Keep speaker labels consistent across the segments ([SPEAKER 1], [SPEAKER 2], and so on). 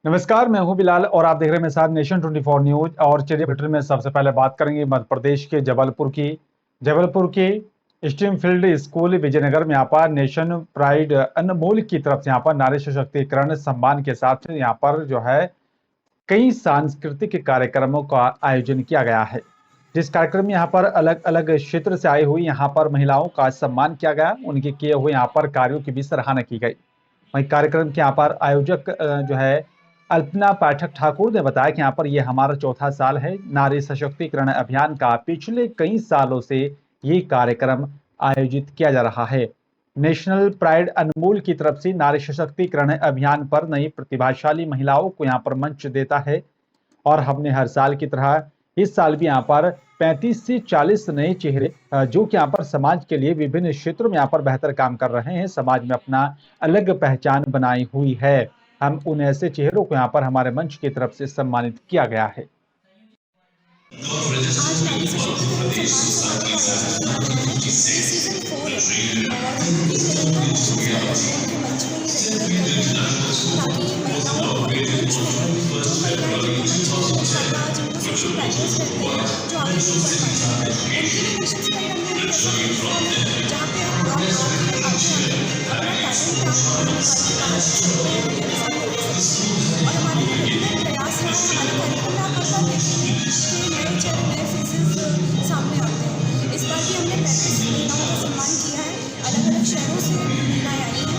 [SPEAKER 1] नमस्कार, मैं हूं बिलाल और आप देख रहे हैं मेरे साथ नेशन 24 न्यूज। और चलिए बुलेटिन में सबसे पहले बात करेंगे मध्य प्रदेश के जबलपुर की स्ट्रीम फील्ड स्कूल विजयनगर में यहाँ पर नेशन प्राइड अनमोल की तरफ से यहाँ पर नारी सशक्तिकरण सम्मान के साथ यहाँ पर जो है कई सांस्कृतिक कार्यक्रमों का आयोजन किया गया है। जिस कार्यक्रम में यहाँ पर अलग अलग क्षेत्र से आई हुई यहाँ पर महिलाओं का सम्मान किया गया, उनके किए हुए यहाँ पर कार्यों की भी सराहना की गई। वहीं कार्यक्रम के यहाँ पर आयोजक जो है अल्पना पाठक ठाकुर ने बताया कि यहाँ पर ये हमारा चौथा साल है नारी सशक्तिकरण अभियान का। पिछले कई सालों से ये कार्यक्रम आयोजित किया जा रहा है। नेशनल प्राइड अनमोल की तरफ से नारी सशक्तिकरण अभियान पर नई प्रतिभाशाली महिलाओं को यहाँ पर मंच देता है और हमने हर साल की तरह इस साल भी यहाँ पर 35 से 40 नए चेहरे जो कि यहाँ पर समाज के लिए विभिन्न क्षेत्रों में यहाँ पर बेहतर काम कर रहे हैं, समाज में अपना अलग पहचान बनाई हुई है। हम उन ऐसे चेहरों को यहाँ पर हमारे मंच की तरफ से सम्मानित किया गया है।
[SPEAKER 2] आज नारी सशक्तिकरण सम्मान समारोह का सीजन 4 है और हम उम्मीद करेंगे कि मंच में ये ताकि महिलाओं को मंच मिले, जो महिलाएं जिनको सोशल बैरियर्स रहते हैं, जो आगे नहीं बढ़ पाती, उनके लिए नेशंस प्राइड अनमोल एक ऐसा प्लेटफॉर्म है जहाँ पे आप आगे आगे अपना टैलेंट आप सामने दे सकते हैं। और हमारा ये रेगुलर प्रयास रहा है, हमारे कार्यक्रम में आप हर बार देखेंगे कि नए चेहरे नए फेसेस सामने आते हैं। इस बार भी हमने 35 महिलाओं का सम्मान किया है, अलग अलग शहरों से महिलाएं आई हैं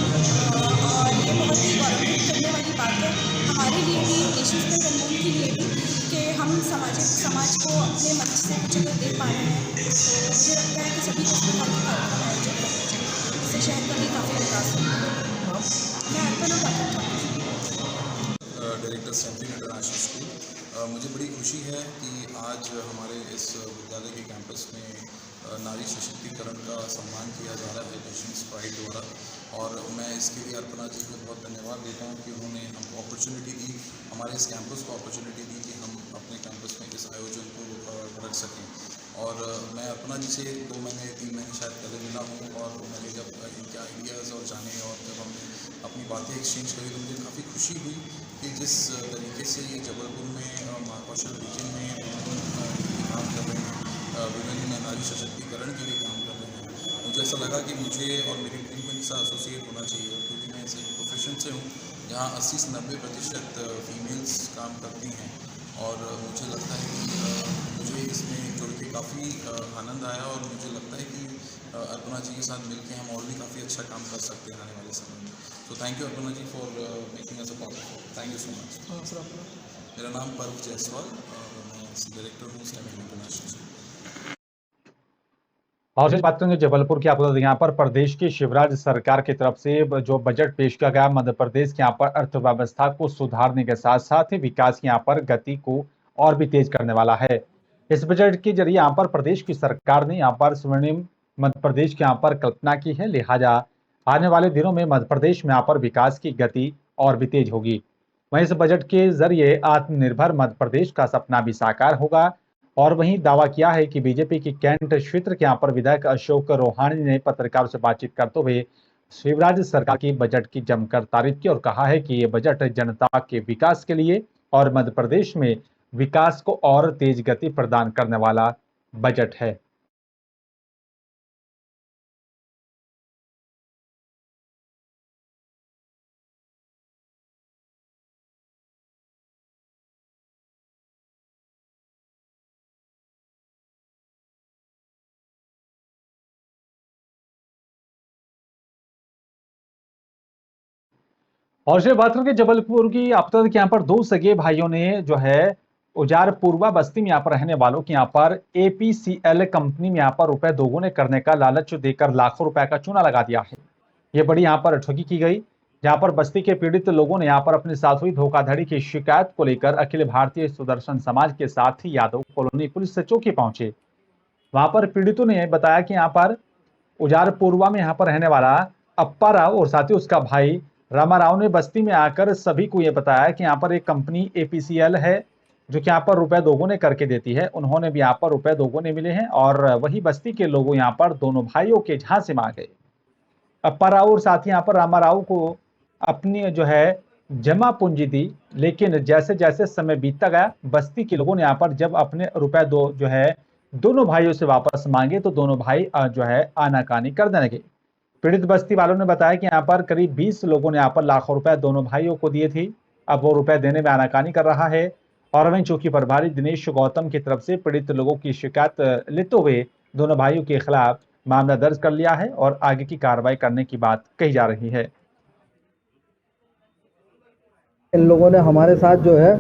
[SPEAKER 2] और ये बहुत ही गौरवान्वित करने वाली बात है हमारे लिए भी, नेशंस प्राइड अनमोल के लिए भी, कि हम समाज को अपने मंच से कुछ अगर दे पा रहे हैं। तो मुझे लगता है कि सभी को इसमें काफ़ी कार्यक्रम आयोजित करना चाहिए, इससे शहर का भी काफ़ी विकास होगा। मैं अर्पणा पाठक
[SPEAKER 3] डायरेक्टर सेंट्रल इंटरनेशनल स्कूल। मुझे बड़ी खुशी है कि आज हमारे इस विद्यालय के कैंपस में नारी सशक्तिकरण का सम्मान किया जा रहा है नेशंस प्राइड द्वारा, और मैं इसके लिए अर्पणा जी को बहुत धन्यवाद देता हूँ कि उन्होंने हमको अपॉर्चुनिटी दी, हमारे इस कैंपस को अपॉर्चुनिटी दी कि हम अपने कैंपस में इस आयोजन को रख सकें। और मैं अर्पणा जी से 2 महीने 3 महीने शायद पहले मिला हूँ, और मैंने जब इनके आइडियाज़ और जाने और जब हमने अपनी बातें एक्सचेंज करी तो मुझे काफ़ी खुशी हुई कि जिस तरीके से ये जबलपुर में महाकौशल रीजन में काम कर रहे हैं, विभिन्न नारी सशक्तिकरण के लिए काम कर रहे हैं। मुझे ऐसा लगा कि मुझे और मेरी टीम को इनसे एसोसिएट होना चाहिए, क्योंकि मैं ऐसे प्रोफेशन से हूँ जहाँ 80 से 90% फीमेल्स काम करती हैं। और मुझे लगता है कि मुझे इसमें जुड़ के काफ़ी आनंद आया, और मुझे लगता है कि अर्पणा जी के साथ मिलकर हम और भी काफ़ी अच्छा काम कर सकते हैं आने वाले समय में। तो thank you Arpana ji for making us a part of it. Thank you so much.
[SPEAKER 2] Sir अपना
[SPEAKER 3] मेरा नाम पर्व जायसवाल और मैं डायरेक्टर हूँ स्टेम इंटरनेशनल।
[SPEAKER 1] और फिर बात करेंगे जबलपुर की। आपको यहाँ पर प्रदेश की शिवराज सरकार की तरफ से जो बजट पेश किया गया, मध्य प्रदेश के यहाँ पर अर्थव्यवस्था को सुधारने के साथ साथ ही विकास की यहाँ पर गति को और भी तेज करने वाला है। इस बजट के जरिए यहाँ पर प्रदेश की सरकार ने यहाँ पर स्वर्णिम मध्य प्रदेश की यहाँ पर कल्पना की है। लिहाजा आने वाले दिनों में मध्य प्रदेश में यहाँ पर विकास की गति और भी तेज होगी। वहीं इस बजट के जरिए आत्मनिर्भर मध्य प्रदेश का सपना भी साकार होगा। और वहीं दावा किया है कि बीजेपी की कैंट क्षेत्र के यहाँ पर विधायक अशोक रोहाणी ने पत्रकारों से बातचीत करते हुए शिवराज सरकार की बजट की जमकर तारीफ की और कहा है कि ये बजट जनता के विकास के लिए और मध्य प्रदेश में विकास को और तेज गति प्रदान करने वाला बजट है। और से बात करें जबलपुर की। आप तक यहाँ पर 2 सगे भाइयों ने जो है उजारपुरवा बस्ती में यहाँ पर रहने वालों की यहाँ पर एपीसीएल कंपनी में यहाँ पर रुपए दोगुने करने का लालच देकर लाखों रुपए का चूना लगा दिया है। ये बड़ी यहाँ पर ठगी की गई, जहाँ पर बस्ती के पीड़ित लोगों ने यहाँ पर अपने साथ हुई धोखाधड़ी की शिकायत को लेकर अखिल भारतीय सुदर्शन समाज के साथ ही यादव कॉलोनी पुलिस चौकी पहुंचे। वहां पर पीड़ितों ने बताया कि यहाँ पर उजारपुरवा में यहाँ पर रहने वाला अप्पा राव और साथ ही उसका भाई रामा राव ने बस्ती में आकर सभी को यह बताया कि यहाँ पर एक कंपनी एपीसीएल है जो कि यहाँ पर रुपए दोगुने करके देती है। उन्होंने भी यहाँ पर रुपए दोगुने मिले हैं और वही बस्ती के लोगों यहाँ पर दोनों भाइयों के झांसे में आ गए। अप्पा राव और साथ ही यहाँ पर रामा राव को अपनी जो है जमा पूंजी दी, लेकिन जैसे जैसे समय बीतता गया बस्ती के लोगों ने यहाँ पर जब अपने रुपए जो है दोनों भाइयों से वापस मांगे तो दोनों भाई जो है आनाकानी कर देने लगे। पीड़ित बस्ती वालों ने बताया कि यहाँ पर करीब 20 लोगों ने यहाँ पर लाखों रुपए दोनों भाइयों को दिए थे। अब वो रुपए देने में आनाकानी कर रहा है और वहीं चौकी प्रभारी दिनेश गौतम की तरफ से पीड़ित लोगों की शिकायत लेते हुए दोनों भाइयों के खिलाफ मामला दर्ज कर लिया है और आगे की कार्रवाई करने की बात कही जा रही है।
[SPEAKER 4] इन लोगों ने हमारे साथ जो है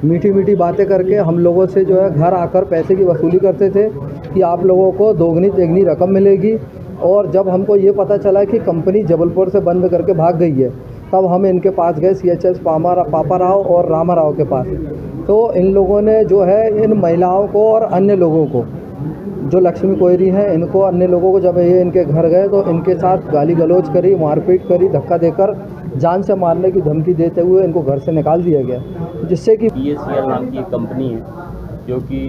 [SPEAKER 4] मीठी मीठी बातें करके हम लोगों से जो है घर आकर पैसे की वसूली करते थे कि आप लोगों को दोगुनी तिगनी रकम मिलेगी। और जब हमको ये पता चला कि कंपनी जबलपुर से बंद करके भाग गई है तब हम इनके पास गए CHS पापा राव और रामा राव के पास। तो इन लोगों ने जो है इन महिलाओं को और अन्य लोगों को जो लक्ष्मी कोयरी हैं इनको अन्य लोगों को जब ये इनके घर गए तो इनके साथ गाली गलौज करी, मारपीट करी, धक्का देकर जान से मारने की धमकी देते हुए इनको घर से निकाल दिया गया, जिससे कि
[SPEAKER 5] BSCL नाम की एक कंपनी है जो कि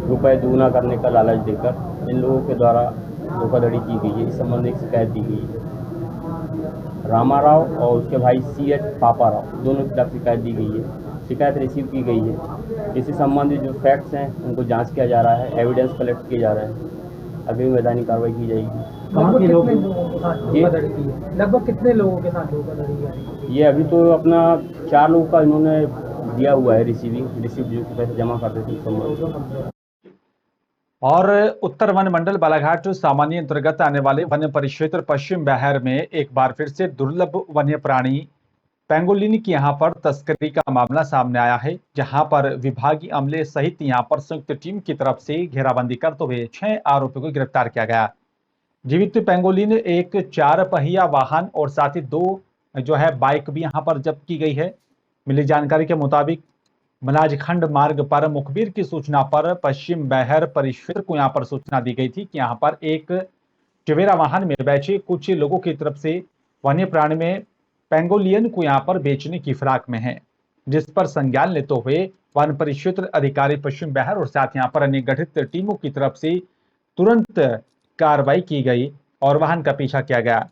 [SPEAKER 5] रुपए दुगना करने का लालच देकर इन लोगों के द्वारा धोखाधड़ी की गई है। इस संबंध में एक शिकायत दी गई है। रामा राव और उसके भाई CH पापा राव दोनों के खिलाफ शिकायत दी गई है। शिकायत रिसीव की गई है। इसी संबंधित जो फैक्ट्स हैं उनको जांच किया जा रहा है, एविडेंस कलेक्ट किया जा रहा है। अभी वैधानिक कार्रवाई की जाएगी।
[SPEAKER 6] लगभग कितने लोगों के साथ धोखाधड़ी की है?
[SPEAKER 5] ये अभी तो अपना 4 लोगों का इन्होंने दिया हुआ है रिसीव जो पैसे जमा कर देते हैं।
[SPEAKER 1] और उत्तर वन मंडल बालाघाट सामान्य अंतर्गत आने वाले वन्य परिक्षेत्र पश्चिम बहर में एक बार फिर से दुर्लभ वन्य प्राणी पेंगोलिन की यहां पर तस्करी का मामला सामने आया है, जहां पर विभागीय अमले सहित यहां पर संयुक्त टीम की तरफ से घेराबंदी करते हुए 6 आरोपियों को गिरफ्तार किया गया। जीवित पेंगोलिन एक 4 पहिया वाहन और साथ ही 2 जो है बाइक भी यहां पर जब्त की गई है। मिली जानकारी के मुताबिक मलाजखंड मार्ग पर मुखबिर की सूचना पर पश्चिम बहर परिक्षेत्र को यहां पर सूचना दी गई थी कि यहां पर एक टवेरा वाहन में बैठे कुछ लोगों की तरफ से वन्य प्राणी में पेंगोलियन को यहां पर बेचने की फिराक में है, जिस पर संज्ञान लेते हुए वन परिक्षेत्र अधिकारी पश्चिम बहर और साथ यहां पर अन्य गठित टीमों की तरफ से तुरंत कार्रवाई की गई और वाहन का पीछा किया गया।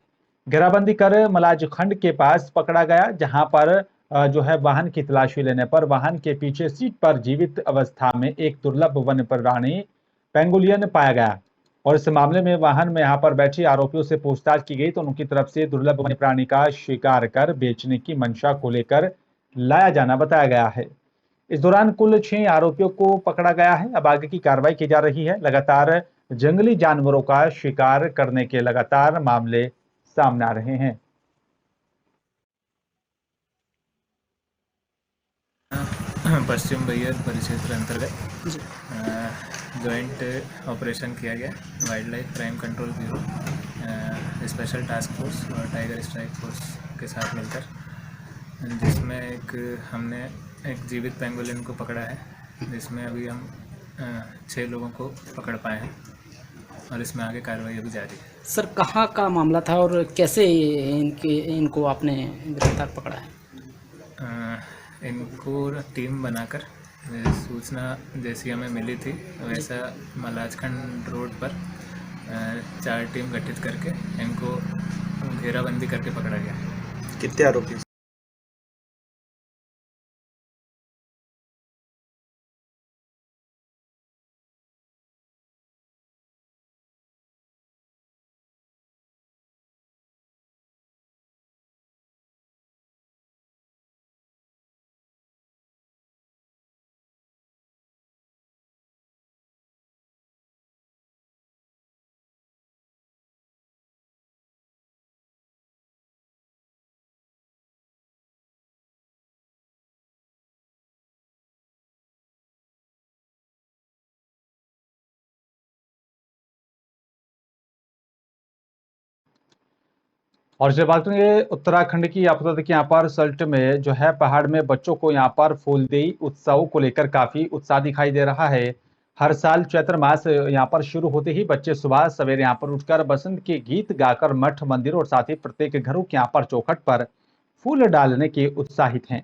[SPEAKER 1] घेराबंदी कर मलाजखंड के पास पकड़ा गया, जहां पर जो है वाहन की तलाशी लेने पर वाहन के पीछे सीट पर जीवित अवस्था में एक दुर्लभ वन्य प्राणी पेंगोलियन पाया गया। और इस मामले में वाहन में यहाँ पर बैठे आरोपियों से पूछताछ की गई तो उनकी तरफ से दुर्लभ वन्य प्राणी का शिकार कर बेचने की मंशा को लेकर लाया जाना बताया गया है। इस दौरान कुल 6 आरोपियों को पकड़ा गया है। अब आगे की कार्रवाई की जा रही है। लगातार जंगली जानवरों का शिकार करने के लगातार मामले सामने आ रहे हैं।
[SPEAKER 7] पश्चिम बहर परिक्षेत्र अंतर्गत जॉइंट ऑपरेशन किया गया wild life crime control bureau, special task force और टाइगर स्ट्राइक फोर्स के साथ मिलकर, जिसमें हमने एक जीवित पेंगोलिन को पकड़ा है, जिसमें अभी हम 6 लोगों को पकड़ पाए हैं और इसमें आगे कार्रवाई अभी जारी है।
[SPEAKER 6] सर, कहाँ का मामला था और कैसे इनको आपने गिरफ्तार पकड़ा है?
[SPEAKER 7] इनको टीम बनाकर सूचना जैसी हमें मिली थी वैसा मलाजखंड रोड पर 4 टीम गठित करके इनको घेराबंदी करके पकड़ा गया।
[SPEAKER 8] कितने आरोपी?
[SPEAKER 1] और जब बात करेंगे उत्तराखंड की, आपको बता दें कि यहाँ पर सल्ट में जो है पहाड़ में बच्चों को यहाँ पर फूलदेई उत्सव को लेकर काफी उत्साह दिखाई दे रहा है। हर साल चैत्र मास यहाँ पर शुरू होते ही बच्चे सुबह सवेरे यहाँ पर उठकर बसंत के गीत गाकर मठ मंदिर और साथ ही प्रत्येक घरों के यहाँ पर चौखट पर फूल डालने के उत्साहित हैं।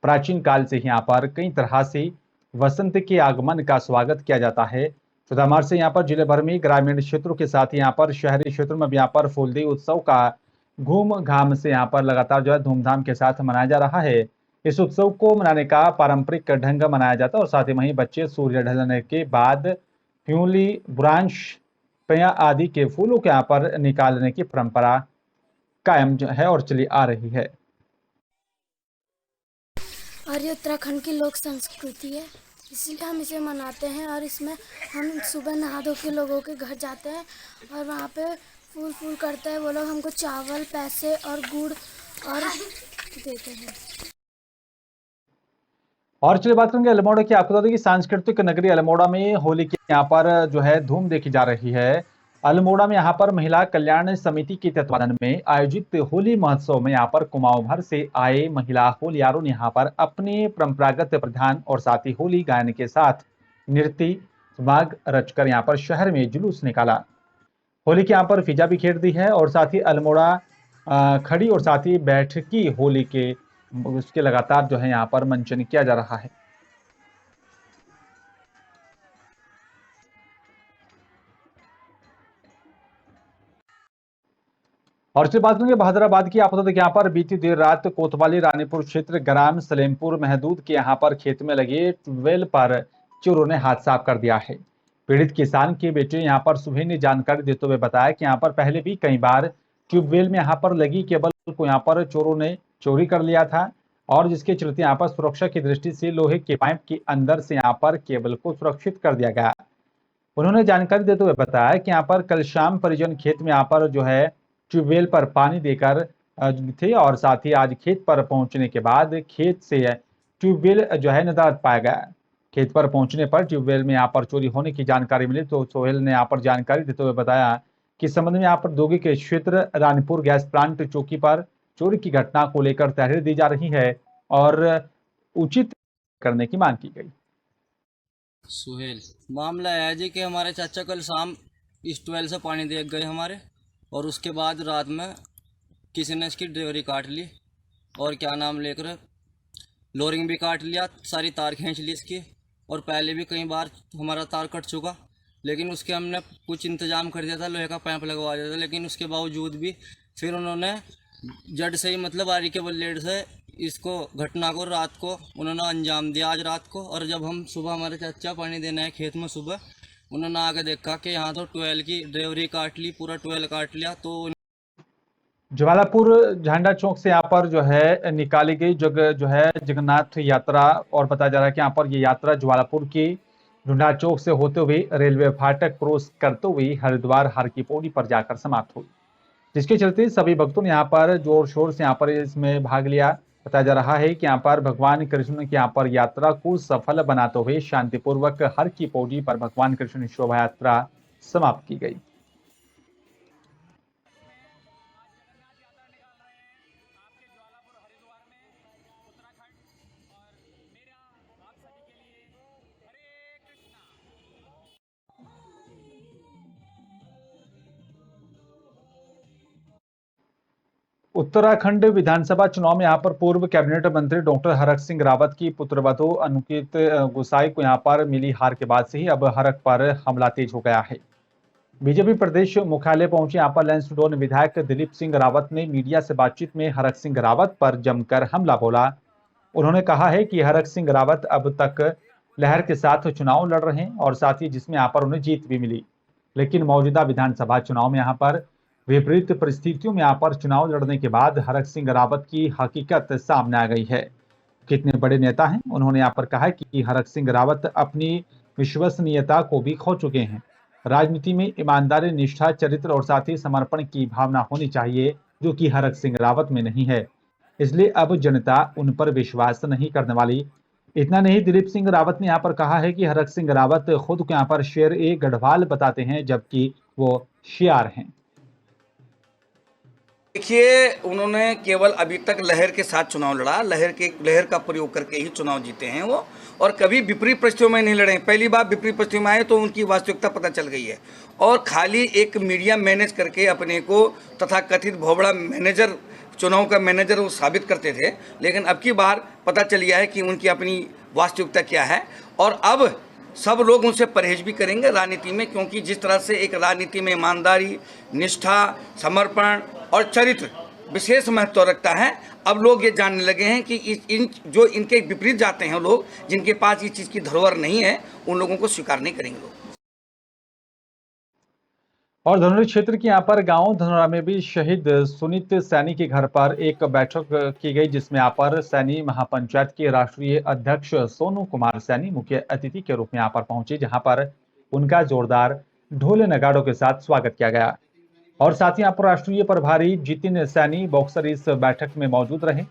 [SPEAKER 1] प्राचीन काल से यहाँ पर कई तरह से वसंत के आगमन का स्वागत किया जाता है। 14 मार्च से यहाँ पर जिले भर में ग्रामीण क्षेत्रों के साथ यहाँ पर शहरी क्षेत्रों में भी यहाँ पर फूलदेई उत्सव का घूम घाम से यहाँ पर लगातार जो है धूमधाम के साथ मनाया जा रहा है। इस उत्सव को मनाने का पारंपरिक ढंग मनाया जाता है और साथ ही वहीं बच्चे सूर्य ढलने के बाद फ्यूली, बुरांश, पया आदि के फूलों के यहाँ पर निकालने की परंपरा कायम जो है और चली आ रही है।
[SPEAKER 8] और ये उत्तराखंड की लोक संस्कृति है, इसलिए हम इसे मनाते हैं। और इसमें हम सुबह नहा धो के लोगों के घर जाते हैं और वहाँ पे फूल करते हैं। वो लोग हमको चावल, पैसे और गुड़ और देते हैं।
[SPEAKER 1] और चलिए बात करेंगे अल्मोड़ा की। आपको बता दें कि सांस्कृतिक नगरी अल्मोड़ा में होली की यहाँ पर जो है धूम देखी जा रही है। अल्मोड़ा में यहाँ पर महिला कल्याण समिति के तत्वाधान में आयोजित होली महोत्सव में यहाँ पर कुमाऊं भर से आए महिला होलियारों ने यहाँ पर अपने परंपरागत परिधान और साथ ही होली गायन के साथ नृत्य माग रचकर यहाँ पर शहर में जुलूस निकाला। होली की यहाँ पर फिजा भी खेल दी है और साथ ही अल्मोड़ा खड़ी और साथ ही बैठकी होली के उसके लगातार जो है यहाँ पर मंचन किया जा रहा है। और इससे बात करेंगे बहादुराबाद की। आप बता दें कि यहाँ पर बीती देर रात कोतवाली रानीपुर क्षेत्र ग्राम सलेमपुर महदूद के यहाँ पर खेत में लगे ट्यूबवेल पर चोरों ने हाथ साफ कर दिया है। पीड़ित किसान के बेटे यहाँ पर सुबह ने जानकारी देते हुए बताया कि यहाँ पर पहले भी कई बार ट्यूबवेल में यहाँ पर लगी केबल को यहाँ पर चोरों ने चोरी कर लिया था और जिसके चलते यहाँ पर सुरक्षा की दृष्टि से लोहे के पाइप के अंदर से यहाँ पर केबल को सुरक्षित कर दिया गया। उन्होंने जानकारी देते हुए बताया कि यहाँ पर कल शाम परिजन खेत में यहाँ पर जो है ट्यूबवेल पर पानी देकर थे और साथ ही आज खेत पर पहुंचने के बाद खेत से ट्यूबवेल जो है नदारद पाया गया। खेत पर पहुंचने पर ट्यूबवेल में यहाँ पर चोरी होने की जानकारी मिली तो सोहेल ने यहाँ पर जानकारी देते हुए बताया कि संबंध में यहाँ पर दोगी के क्षेत्र रानीपुर गैस प्लांट चौकी पर चोरी की घटना को लेकर तहरीर दी जा रही है और उचित करने की मांग की गई।
[SPEAKER 9] सुहेल, मामला है जी कि हमारे चाचा कल शाम इस ट्यूबवेल से पानी दे गए हमारे और उसके बाद रात में किसी ने इसकी ड्राइवरी काट ली और क्या नाम लेकर लोरिंग भी काट लिया, सारी तार खींच ली इसकी। और पहले भी कई बार हमारा तार कट चुका, लेकिन उसके हमने कुछ इंतजाम कर दिया था, लोहे का पाइप लगवा दिया था, लेकिन उसके बावजूद भी फिर उन्होंने जड़ से ही मतलब आरी के ब्लेड से इसको घटना को रात को उन्होंने अंजाम दिया आज रात को। और जब हम सुबह हमारे चाचा पानी देने आए खेत में सुबह, उन्होंने आके देखा कि यहाँ तो ट्यूबवेल की ड्राइवरी काट ली, पूरा ट्यूबवेल काट लिया। तो
[SPEAKER 1] ज्वालापुर झंडा चौक से यहाँ पर जो है निकाली गई जो है जगन्नाथ यात्रा और बताया जा रहा है कि यहाँ पर ये यात्रा ज्वालापुर की झंडा चौक से होते हुए रेलवे फाटक क्रॉस करते हुए हरिद्वार हर की पौड़ी पर जाकर समाप्त हुई, जिसके चलते सभी भक्तों ने यहाँ पर जोर शोर से यहाँ पर इसमें भाग लिया। बताया जा रहा है कि यहाँ पर भगवान कृष्ण की यहाँ पर यात्रा को सफल बनाते हुए शांतिपूर्वक हर की पौड़ी पर भगवान कृष्ण शोभा यात्रा समाप्त की गई। उत्तराखंड विधानसभा चुनाव में यहाँ पर पूर्व कैबिनेट मंत्री डॉक्टर हरक सिंह रावत की पुत्रवधू अनुकित गुसाई को यहाँ पर मिली हार के बाद से ही अब हरक पर हमला तेज हो गया है। बीजेपी प्रदेश मुख्यालय पहुंचे यहाँ पर लैंसडौन विधायक दिलीप सिंह रावत ने मीडिया से बातचीत में हरक सिंह रावत पर जमकर हमला बोला। उन्होंने कहा है कि हरक सिंह रावत अब तक लहर के साथ चुनाव लड़ रहे हैं और साथ ही जिसमें यहाँ पर उन्हें जीत भी मिली, लेकिन मौजूदा विधानसभा चुनाव में यहाँ पर विपरीत परिस्थितियों में यहाँ पर चुनाव लड़ने के बाद हरक सिंह रावत की हकीकत सामने आ गई है। कितने बड़े नेता हैं। उन्होंने यहाँ पर कहा कि हरक सिंह रावत अपनी विश्वसनीयता को भी खो चुके हैं। राजनीति में ईमानदारी, निष्ठा, चरित्र और साथ ही समर्पण की भावना होनी चाहिए, जो कि हरक सिंह रावत में नहीं है। इसलिए अब जनता उन पर विश्वास नहीं करने वाली। इतना नहीं, दिलीप सिंह रावत ने यहाँ पर कहा है कि हरक सिंह रावत खुद को यहाँ पर शेर ए गढ़वाल बताते हैं, जबकि वो शियार हैं।
[SPEAKER 10] देखिए, उन्होंने केवल अभी तक लहर के साथ चुनाव लड़ा, लहर का प्रयोग करके ही चुनाव जीते हैं वो, और कभी विपरीत परिस्थितियों में नहीं लड़े। पहली बार विपरीत परिस्थितियों में आए तो उनकी वास्तविकता पता चल गई है और खाली एक मीडिया मैनेज करके अपने को तथा कथित भोबड़ा मैनेजर, चुनाव का मैनेजर वो साबित करते थे। लेकिन अब की बार पता चल गया है कि उनकी अपनी वास्तविकता क्या है और अब सब लोग उनसे परहेज भी करेंगे राजनीति में, क्योंकि जिस तरह से एक राजनीति में ईमानदारी, निष्ठा, समर्पण और चरित्र विशेष महत्व रखता है। अब लोग ये जानने लगे हैं कि इन जो इनके विपरीत जाते हैं लोग, जिनके पास ये चीज़ की धरोहर नहीं है, उन लोगों को स्वीकार नहीं करेंगे लोग।
[SPEAKER 1] और धनौरी क्षेत्र के यहाँ पर गांव धनौरा में भी शहीद सुनीत सैनी के घर पर एक बैठक की गई, जिसमें यहाँ पर सैनी महापंचायत के राष्ट्रीय अध्यक्ष सोनू कुमार सैनी मुख्य अतिथि के रूप में यहाँ पर पहुंचे, जहां पर उनका जोरदार ढोल नगाड़ों के साथ स्वागत किया गया। और साथ ही यहाँ पर राष्ट्रीय प्रभारी जितिन सैनी बॉक्सर इस बैठक में मौजूद रहे।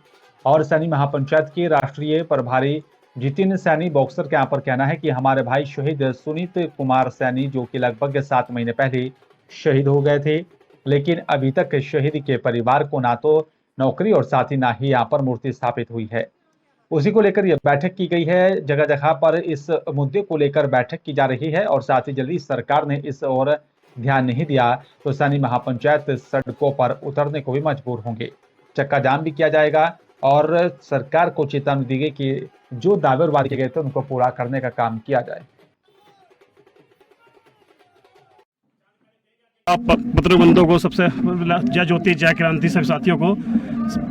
[SPEAKER 1] और सैनी महापंचायत के राष्ट्रीय प्रभारी जितिन सैनी बॉक्सर का यहाँ पर कहना है कि हमारे भाई शहीद सुनीत कुमार सैनी, जो कि लगभग 7 महीने पहले शहीद हो गए थे, लेकिन अभी तक शहीद के परिवार को ना तो नौकरी और साथ ही ना ही यहाँ पर मूर्ति स्थापित हुई है। उसी को लेकर यह बैठक की गई है। जगह जगह पर इस मुद्दे को लेकर बैठक की जा रही है और साथ ही यदि सरकार ने इस ओर ध्यान नहीं दिया तो सैनी महापंचायत सड़कों पर उतरने को भी मजबूर होंगे। चक्का जाम भी किया जाएगा और सरकार को चेतावनी दी गई कि जो दावे और वादे किए गए थे उनको पूरा करने का काम किया जाए।
[SPEAKER 11] आप पत्रकार बंधुओं को सबसे जय ज्योति जय क्रांति सभी साथियों को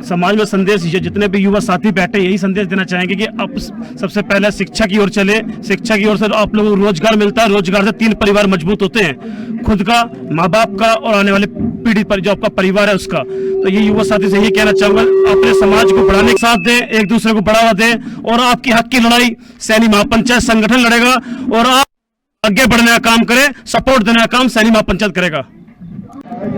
[SPEAKER 11] समाज में संदेश, जितने भी युवा साथी बैठे यही संदेश देना चाहेंगे कि अब सबसे पहले शिक्षा की ओर चले। शिक्षा की ओर से आप लोगों को रोजगार मिलता है, रोजगार से 3 परिवार मजबूत होते हैं, खुद का, माँ बाप का और आने वाली पीढ़ी पर जो आपका परिवार है उसका। तो ये युवा साथी से यही कहना चाहूंगा, अपने समाज को बढ़ाने के साथ दें, एक दूसरे को बढ़ावा दें और आपकी हक की लड़ाई सैनी महापंचायत संगठन लड़ेगा और आप आगे बढ़ने का काम करें, सपोर्ट देने का काम सैनी महापंचायत करेगा।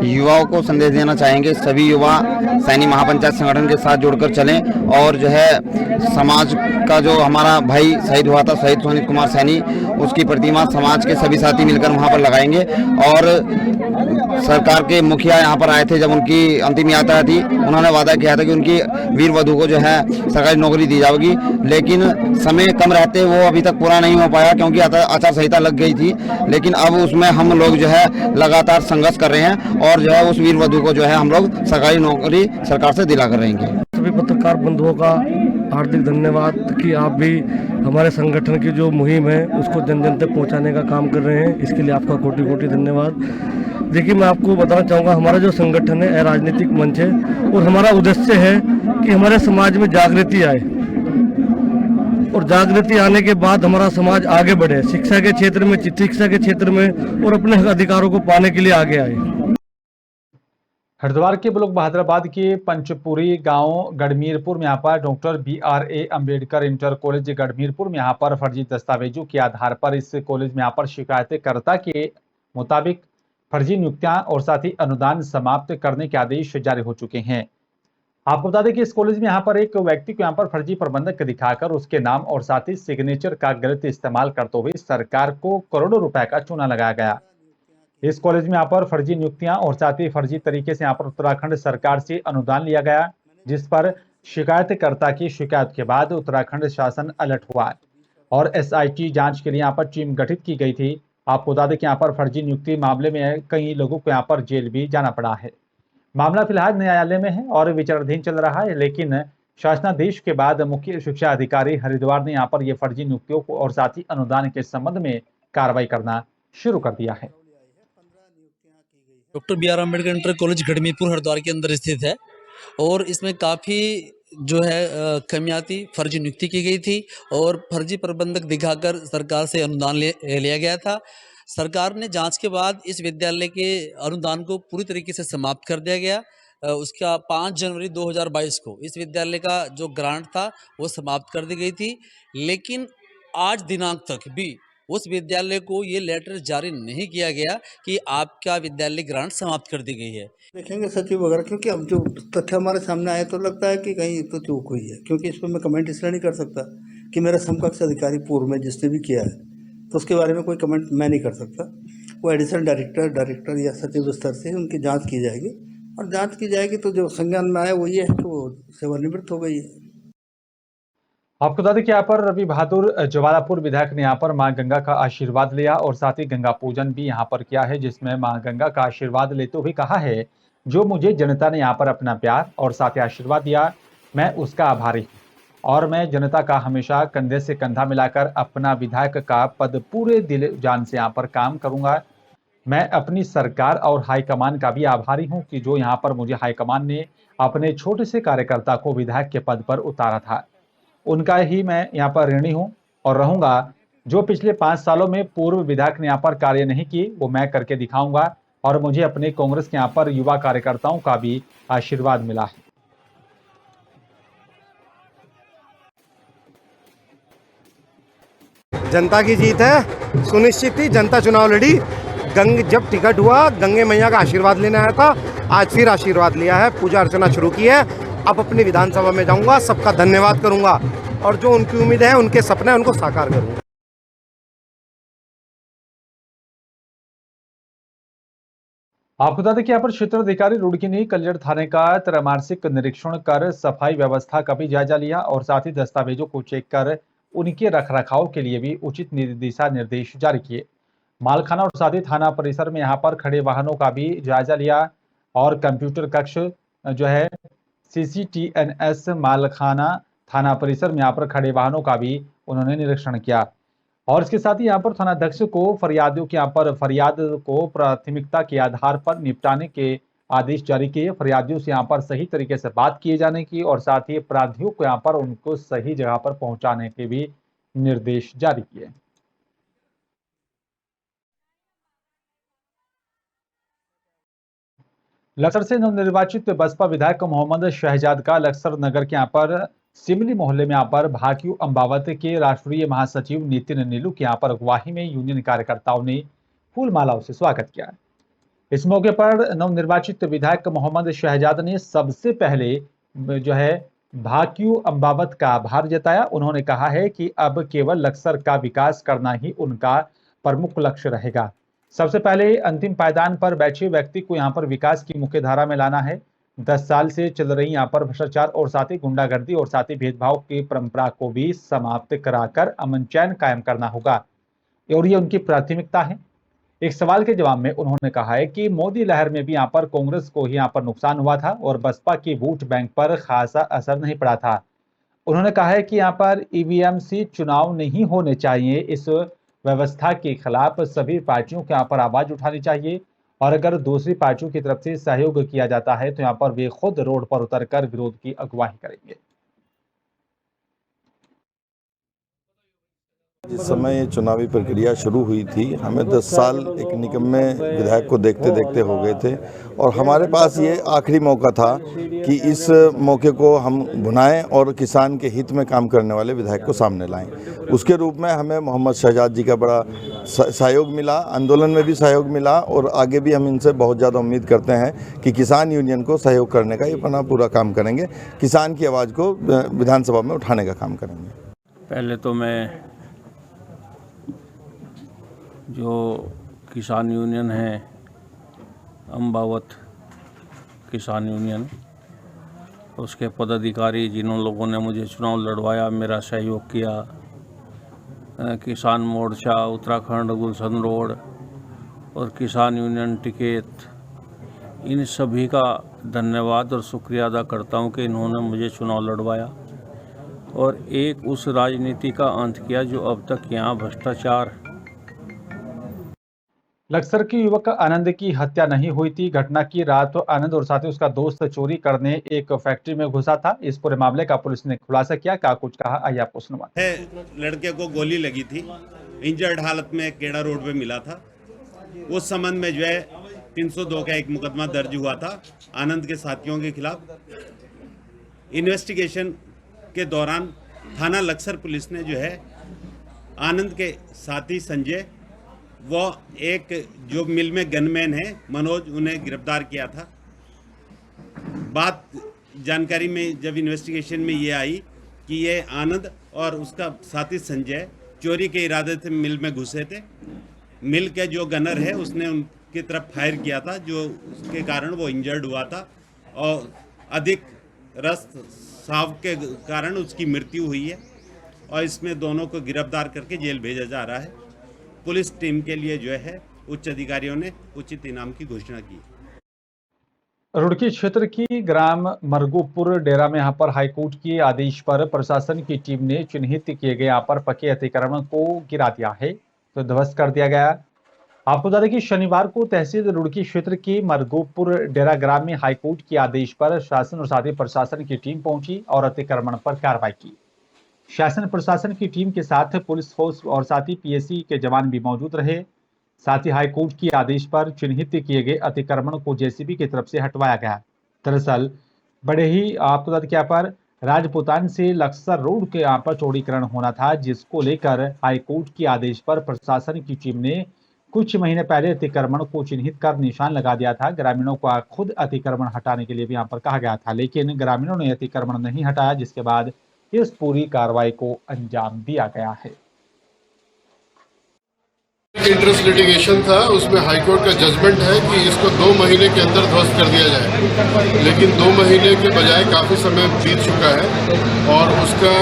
[SPEAKER 12] युवाओं को संदेश देना चाहेंगे, सभी युवा सैनी महापंचायत संगठन के साथ जुड़कर चलें और जो है समाज का जो हमारा भाई शहीद हुआ था, शहीद सुनीत कुमार सैनी, उसकी प्रतिमा समाज के सभी साथी मिलकर वहां पर लगाएंगे। और सरकार के मुखिया यहाँ पर आए थे, जब उनकी अंतिम यात्रा थी, उन्होंने वादा किया था कि उनकी वीर वधू को जो है सरकारी नौकरी दी जाएगी, लेकिन समय कम रहते वो अभी तक पूरा नहीं हो पाया क्योंकि आचार संहिता लग गई थी। लेकिन अब उसमें हम लोग जो है लगातार संघर्ष कर रहे हैं और जो है उस वीर वधू को जो है हम लोग सरकारी नौकरी सरकार से दिला कर रहेंगे।
[SPEAKER 13] सभी पत्रकार बंधुओं का हार्दिक धन्यवाद कि आप भी हमारे संगठन की जो मुहिम है उसको जन जन तक पहुंचाने का काम कर रहे हैं, इसके लिए आपका कोटि कोटि धन्यवाद। देखिए, मैं आपको बताना चाहूँगा, हमारा जो संगठन है राजनीतिक मंच है और हमारा उद्देश्य है कि हमारे समाज में जागृति आए और जागृति आने के बाद हमारा समाज आगे बढ़े, शिक्षा के क्षेत्र में, चिकित्सा के क्षेत्र में और अपने अधिकारों को पाने के लिए आगे आए।
[SPEAKER 1] हरिद्वार के ब्लॉक बहादुराबाद के पंचपुरी गांव गढ़मीरपुर में यहाँ पर doctor BRA Ambedkar inter college Garhmirpur में यहाँ पर फर्जी दस्तावेजों के आधार पर इस कॉलेज में यहाँ पर शिकायतकर्ता के मुताबिक फर्जी नियुक्तियां और साथ ही अनुदान समाप्त करने के आदेश जारी हो चुके हैं। आपको बता दें कि इस कॉलेज में यहाँ पर एक व्यक्ति को यहाँ पर फर्जी प्रबंधक दिखाकर उसके नाम और साथ ही सिग्नेचर का गलत इस्तेमाल करते हुए सरकार को करोड़ों रुपए का चूना लगाया गया। इस कॉलेज में यहाँ पर फर्जी नियुक्तियां और साथ ही फर्जी तरीके से यहाँ पर उत्तराखंड सरकार से अनुदान लिया गया, जिस पर शिकायतकर्ता की शिकायत के बाद उत्तराखंड शासन अलर्ट हुआ और SIT जांच के लिए यहाँ पर टीम गठित की गई थी। आपको बता दें कि यहाँ पर फर्जी नियुक्ति मामले में कई लोगों को यहाँ पर जेल भी जाना पड़ा है। मामला फिलहाल न्यायालय में है और विचाराधीन चल रहा है, लेकिन शासनादेश के बाद मुख्य शिक्षा अधिकारी हरिद्वार ने यहाँ पर ये फर्जी नियुक्तियों को और साथ ही अनुदान के संबंध में कार्रवाई करना शुरू कर दिया है।
[SPEAKER 14] Doctor BR Ambedkar inter college Garhmirpur Haridwar के अंदर स्थित है और इसमें काफ़ी जो है कमियाती फर्जी नियुक्ति की गई थी और फर्जी प्रबंधक दिखाकर सरकार से अनुदान लिया गया था। सरकार ने जांच के बाद इस विद्यालय के अनुदान को पूरी तरीके से समाप्त कर दिया गया। उसका 5 जनवरी 2022 को इस विद्यालय का जो ग्रांट था वो समाप्त कर दी गई थी, लेकिन आज दिनांक तक भी उस विद्यालय को ये लेटर जारी नहीं किया गया कि आपका विद्यालय ग्रांट समाप्त कर दी गई है।
[SPEAKER 15] देखेंगे सचिव वगैरह, क्योंकि अब जो तथ्य हमारे सामने आए तो लगता है कि कहीं तो चूक हुई है, क्योंकि इस पर मैं कमेंट इसलिए नहीं कर सकता कि मेरा समकक्ष अधिकारी पूर्व में जिसने भी किया है तो उसके बारे में कोई कमेंट मैं नहीं कर सकता। वो एडिशनल डायरेक्टर या सचिव स्तर से उनकी जाँच की जाएगी और जाँच की जाएगी तो जो संज्ञान में आया वो ये है कि वो सेवानिवृत्त हो गई है।
[SPEAKER 1] आपको बता दें कि यहाँ पर रवि बहादुर जवालापुर विधायक ने यहाँ पर मां गंगा का आशीर्वाद लिया और साथ ही गंगा पूजन भी यहाँ पर किया है, जिसमें मां गंगा का आशीर्वाद लेते हुए कहा है, जो मुझे जनता ने यहाँ पर अपना प्यार और साथ ही आशीर्वाद दिया, मैं उसका आभारी हूँ और मैं जनता का हमेशा कंधे से कंधा मिलाकर अपना विधायक का पद पूरे दिल जान से यहाँ पर काम करूंगा। मैं अपनी सरकार और हाईकमान का भी आभारी हूं कि जो यहां पर मुझे हाईकमान ने अपने छोटे से कार्यकर्ता को विधायक के पद पर उतारा था, उनका ही मैं यहां पर ऋणी हूं और रहूंगा। जो पिछले 5 सालों में पूर्व विधायक ने यहां पर कार्य नहीं किए वो मैं करके दिखाऊंगा और मुझे अपने कांग्रेस के यहां पर युवा कार्यकर्ताओं का भी आशीर्वाद मिला है।
[SPEAKER 16] जनता की जीत है, सुनिश्चित थी, जनता चुनाव लड़ी। जब टिकट हुआ गंगे मैया का आशीर्वाद लेने आया था, आज फिर आशीर्वाद लिया है, पूजा अर्चना शुरू की है। अब अपनी विधानसभा में जाऊंगा, सबका धन्यवाद करूंगा और जो उनकी उम्मीद है, उनके सपने उनको साकार करूंगा।
[SPEAKER 1] आपको बता दें कि यहाँ पर क्षेत्र अधिकारी रुड़की ने कलियर थाने का त्रैमासिक निरीक्षण कर सफाई व्यवस्था का भी जायजा लिया और साथ ही दस्तावेजों को चेक कर उनके रखरखाव के लिए भी उचित दिशा निर्देश जारी किए। मालखाना और साथ ही थाना परिसर में यहाँ पर खड़े वाहनों का भी जायजा लिया और कंप्यूटर कक्ष जो है CCTNS मालखाना थाना परिसर में यहाँ पर खड़े वाहनों का भी उन्होंने निरीक्षण किया और इसके साथ ही यहाँ पर थानाध्यक्ष को फरियादियों के यहाँ पर फरियाद को प्राथमिकता के आधार पर निपटाने के आदेश जारी किए। फरियादियों से यहाँ पर सही तरीके से बात किए जाने की और साथ ही अपराधियों को यहाँ पर उनको सही जगह पर पहुंचाने के भी निर्देश जारी किए। लक्सर से नवनिर्वाचित बसपा विधायक मोहम्मद शहजाद का लक्सर नगर के यहाँ पर सिमली मोहल्ले में यहाँ पर भाकियू अम्बावत के राष्ट्रीय महासचिव नितिन नीलू के यहाँ पर अगुवाई में यूनियन कार्यकर्ताओं ने फूल मालाओं से स्वागत किया। इस मौके पर नवनिर्वाचित विधायक मोहम्मद शहजाद ने सबसे पहले जो है भाकियू अम्बावत का आभार जताया। उन्होंने कहा है कि अब केवल लक्सर का विकास करना ही उनका प्रमुख लक्ष्य रहेगा। सबसे पहले अंतिम पायदान पर बैठे व्यक्ति को यहाँ पर विकास की मुख्य धारा में लाना है। 10 साल से चल रही यहाँ पर भ्रष्टाचार और साथ ही गुंडागर्दी और साथ ही भेदभाव की परंपरा को भी समाप्त कराकर अमन चैन कायम करना होगा और ये उनकी प्राथमिकता है। एक सवाल के जवाब में उन्होंने कहा है कि मोदी लहर में भी यहाँ पर कांग्रेस को ही यहाँ पर नुकसान हुआ था और बसपा की वोट बैंक पर खासा असर नहीं पड़ा था। उन्होंने कहा है कि यहाँ पर EVM से चुनाव नहीं होने चाहिए। इस व्यवस्था के खिलाफ सभी पार्टियों को यहाँ पर आवाज उठानी चाहिए और अगर दूसरी पार्टियों की तरफ से सहयोग किया जाता है तो यहाँ पर वे खुद रोड पर उतरकर विरोध की अगुवाई करेंगे।
[SPEAKER 17] जिस समय ये चुनावी प्रक्रिया शुरू हुई थी, हमें 10 साल एक निकम्मे विधायक को देखते देखते हो गए थे और हमारे पास ये आखिरी मौका था कि इस मौके को हम भुनाएं और किसान के हित में काम करने वाले विधायक को सामने लाएं। उसके रूप में हमें मोहम्मद शहजाद जी का बड़ा सहयोग मिला, आंदोलन में भी सहयोग मिला और आगे भी हम इनसे बहुत ज़्यादा उम्मीद करते हैं कि किसान यूनियन को सहयोग करने का ये अपना पूरा काम करेंगे, किसान की आवाज़ को विधानसभा में उठाने का काम करेंगे।
[SPEAKER 18] पहले तो मैं जो किसान यूनियन है, अम्बावत किसान यूनियन, उसके पदाधिकारी जिन लोगों ने मुझे चुनाव लड़वाया, मेरा सहयोग किया, किसान मोर्चा उत्तराखंड गुलशन रोड और किसान यूनियन टिकैत, इन सभी का धन्यवाद और शुक्रिया अदा करता हूं कि इन्होंने मुझे चुनाव लड़वाया और एक उस राजनीति का अंत किया जो अब तक यहाँ भ्रष्टाचार।
[SPEAKER 1] लक्सर की युवक आनंद की हत्या नहीं हुई थी। घटना की रात आनंद और साथ ही उसका दोस्त चोरी करने एक फैक्ट्री में घुसा था। इस पूरे मामले का पुलिस ने खुलासा किया। क्या कुछ कहा, आइए आपको सुनवाते हैं।
[SPEAKER 19] लड़के को गोली लगी थी, इंजर्ड हालत में केड़ा रोड पे मिला था। उस संबंध में जो है 302 का एक मुकदमा दर्ज हुआ था आनंद के साथियों के खिलाफ। इन्वेस्टिगेशन के दौरान थाना लक्सर पुलिस ने जो है आनंद के साथी संजय, वो एक जो मिल में गनमैन है मनोज, उन्हें गिरफ्तार किया था। बात जानकारी में जब इन्वेस्टिगेशन में ये आई कि ये आनंद और उसका साथी संजय चोरी के इरादे से मिल में घुसे थे। मिल के जो गनर है उसने उनकी तरफ फायर किया था, जो उसके कारण वो इंजर्ड हुआ था और अधिक रस साव के कारण उसकी मृत्यु हुई है और इसमें दोनों को गिरफ्तार करके जेल भेजा जा रहा है। पुलिस टीम के लिए जो है उच्च अधिकारियों ने उचित इनाम की घोषणा की।
[SPEAKER 1] रुड़की क्षेत्र की ग्राम मरगूपुर डेरा में यहाँ पर हाईकोर्ट के आदेश पर प्रशासन की टीम ने चिन्हित किए गए यहाँ पर पक्के अतिक्रमण को गिरा दिया है, तो ध्वस्त कर दिया गया। आपको बता दें कि शनिवार को तहसील रुड़की क्षेत्र के मरगोपुर डेरा ग्राम में हाईकोर्ट के आदेश पर शासन और साथ ही प्रशासन की टीम पहुंची और अतिक्रमण पर कार्रवाई की। शासन प्रशासन की टीम के साथ पुलिस फोर्स और साथ ही पीएसी के जवान भी मौजूद रहे। साथ ही हाईकोर्ट के आदेश पर चिन्हित किए गए अतिक्रमण को जेसीबी की तरफ से हटवाया गया। दरअसल बड़े ही आपको बता दें यहाँ पर राजपुतान से लक्सर रोड के यहाँ पर चौड़ीकरण होना था, जिसको लेकर हाईकोर्ट के आदेश पर प्रशासन की टीम ने कुछ महीने पहले अतिक्रमण को चिन्हित कर निशान लगा दिया था। ग्रामीणों को खुद अतिक्रमण हटाने के लिए भी यहाँ पर कहा गया था, लेकिन ग्रामीणों ने अतिक्रमण नहीं हटाया, जिसके बाद इस पूरी कार्रवाई को अंजाम दिया गया है।
[SPEAKER 20] इंटरेस्ट लिटिगेशन था, उसमें हाईकोर्ट का जजमेंट है कि इसको 2 महीने के अंदर ध्वस्त कर दिया जाए, लेकिन 2 महीने के बजाय काफ़ी समय बीत चुका है और उसका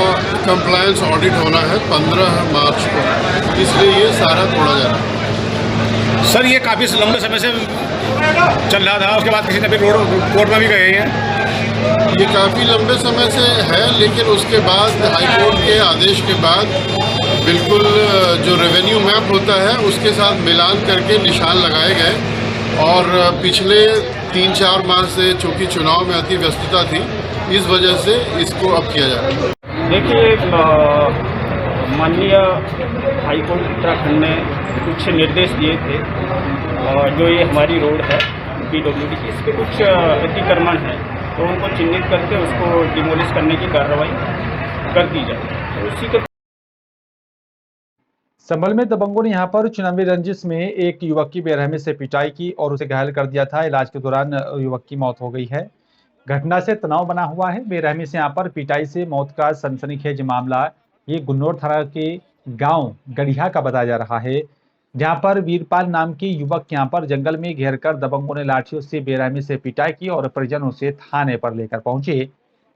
[SPEAKER 20] कंप्लायंस ऑडिट होना है 15 मार्च को, इसलिए ये सारा तोड़ा जा रहा है।
[SPEAKER 21] सर ये काफ़ी लंबे समय से चल रहा था, उसके बाद किसी ने भी कोर्ट में भी गए हैं।
[SPEAKER 20] ये काफ़ी लंबे समय से है, लेकिन उसके बाद हाईकोर्ट के आदेश के बाद बिल्कुल जो रेवेन्यू मैप होता है उसके साथ मिलान करके निशान लगाए गए और पिछले 3-4 माह से चूँकि चुनाव में अति व्यस्तता थी, इस वजह से इसको अब किया जा रहा है।
[SPEAKER 22] देखिए, माननीय हाईकोर्ट उत्तराखंड ने कुछ निर्देश दिए थे, जो ये हमारी रोड है PWD की, इस पर कुछ अतिक्रमण है, तो उनको चिन्हित करके उसको डिमोलिश करने की कार्रवाई कर दी जाए। तो उसी के
[SPEAKER 1] संभल में दबंगों ने यहां पर चुनावी रंजिश में एक युवक की बेरहमी से पिटाई की और उसे घायल कर दिया था। इलाज के दौरान युवक की मौत हो गई है। घटना से तनाव बना हुआ है। बेरहमी से यहां पर पिटाई से मौत का सनसनीखेज मामला ये गुन्नौर थाना के गांव गढ़िया का बताया जा रहा है, जहां पर वीरपाल नाम के युवक यहां पर जंगल में घेरकर दबंगों ने लाठियों से बेरहमी से पिटाई की और परिजन उसे थाने पर लेकर पहुंचे,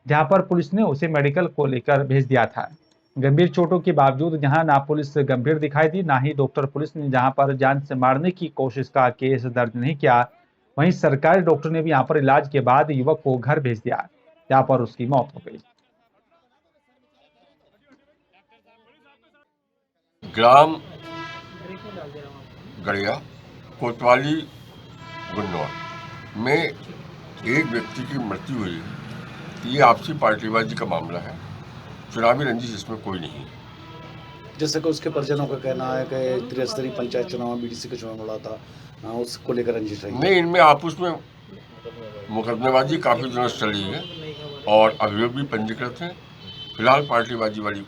[SPEAKER 1] जहां पर पुलिस ने उसे मेडिकल को लेकर भेज दिया था। गंभीर चोटों के बावजूद जहां ना पुलिस गंभीर दिखाई दी, ना ही डॉक्टर पुलिस ने जहां पर जान से मारने की कोशिश का केस दर्ज नहीं किया, वहीं सरकारी डॉक्टर ने भी यहां पर इलाज के बाद युवक को घर भेज दिया, जहां पर उसकी मौत हो गई।
[SPEAKER 23] ग्राम गढ़िया कोतवाली गुन्नौर में एक व्यक्ति की मृत्यु हुई है। ये आपसी पार्टीबाजी का मामला है, चुनावी रंजिश इसमें कोई नहीं है।
[SPEAKER 24] जैसे कि उसके परिजनों का कहना है कि त्रिस्तरीय पंचायत चुनाव में BDC का चुनाव लड़ा था, उसको लेकर रंजिश रही।
[SPEAKER 23] नहीं, इनमें आपस में मुकदमेबाजी काफ़ी दिनों से चली है और अभियोग भी पंजीकृत हैं। फिलहाल पार्टीबाजी वाली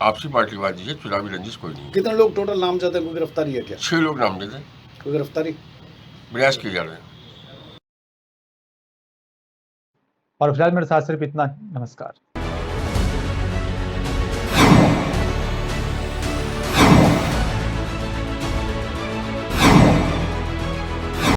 [SPEAKER 23] आपसी पार्टीबाजी है, चुनावी रंजिश कोई नहीं है।
[SPEAKER 24] कितने लोग टोटल नामजद हैं, कोई गिरफ्तारी है क्या?
[SPEAKER 23] 6 लोग नामजद हैं।
[SPEAKER 24] कोई गिरफ्तारी?
[SPEAKER 23] प्रयास किए जा रहे हैं।
[SPEAKER 1] और फिलहाल मेरे साथ सिर्फ इतना। नमस्कार।